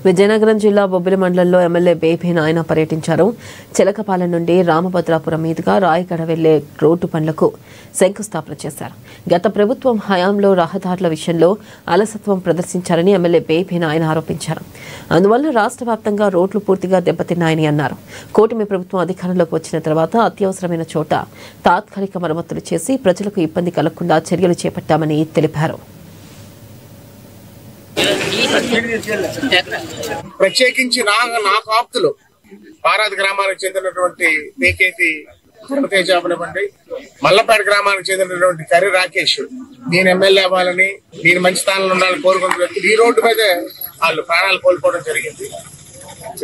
విజయనగరం జిల్లా బొబ్బిలి మండలంలో MLA baby నాయన పర్యటించారు. చిలకపాలెం నుండి రామభద్రాపురం మీదుగా రాయగడ వెళ్లే రోడ్డు పనులకు శంకుస్థాపన చేశారు. గత ప్రభుత్వం హయాంలో రహదారుల విషయంలో అలసత్వం ప్రదర్శించారని ఎమ్మెల్యే బేబీ నాయన ఆరోపించారు. అందువల్ల రాష్ట్ర వ్యాప్తంగా రోడ్లు పూర్తిగా దెబ్బతిన్నాయని అన్నారు. కూటమి ప్రభుత్వం అధికారంలోకి వచ్చిన తర్వాత అత్యవసరమైన చోట తాత్కాలిక మరమ్మతులు చేసి ప్రజలకు ఇబ్బంది కలగకుండా చర్యలు చేపట్టామని తెలిపారు. ప్రత్యేకించి నాకు ఆప్తులు పారాది గ్రామానికి చెందినటువంటి పేకేటి తిరుమతేజ అవనివ్వండి, మల్లపేట గ్రామానికి చెందినటువంటి కర్రి రాకేష్ నేను ఎమ్మెల్యే అవ్వాలని, నేను మంచి స్థానంలో ఉండాలని కోరుకుంటున్నారు. ఈ రోడ్డు మీదే వాళ్ళు ప్రాణాలు కోల్పోవడం జరిగింది.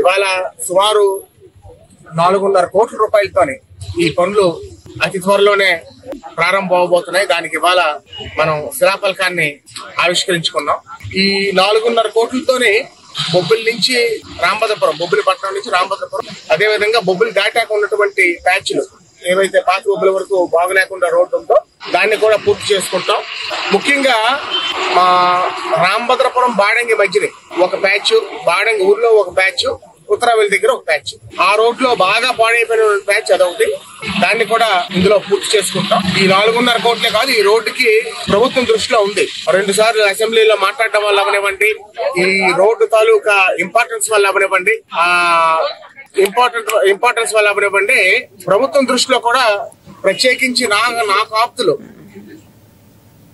ఇవాళ సుమారు 4.5 కోట్ల రూపాయలతోని ఈ పనులు అతి త్వరలోనే ప్రారంభం అవబోతున్నాయి. దానికి ఇవాళ మనం శిలాఫలకాన్ని ఆవిష్కరించుకున్నాం. ఈ 4.5 కోట్లతోనే బొబ్బిలి నుంచి రామభద్రపురం, బొబ్బిలి పట్టణం నుంచి రామభద్రపురం, అదేవిధంగా బొబ్బిలి దాటాక ఉన్నటువంటి ప్యాచ్లు ఏవైతే పాత బొబ్బిలి వరకు బాగులేకుండా రోడ్డు ఉందో దాన్ని కూడా పూర్తి చేసుకుంటాం. ముఖ్యంగా మా రామభద్రపురం బాడంగి మధ్యని ఒక ప్యాచ్, బాడంగి ఊర్లో ఒక ప్యాచ్, ఉత్తరావెల్లి దగ్గర ఒక ప్యాచ్, ఆ రోడ్ లో బాగా పాడైపోయిన ప్యాచ్ అదొకటి, దాన్ని కూడా ఇందులో పూర్తి చేసుకుంటాం. ఈ 4.5 కోట్లే కాదు, ఈ రోడ్డుకి ప్రభుత్వం దృష్టిలో ఉంది. 2 సార్లు అసెంబ్లీలో మాట్లాడటం వల్ల అవనివ్వండి, ఈ రోడ్డు తాలూకా ఇంపార్టెన్స్ వల్ల అవనివ్వండి, ఇంపార్టెన్స్ వల్ల అవనివ్వండి, ప్రభుత్వం దృష్టిలో కూడా ప్రత్యేకించి నాకు ఆప్తులు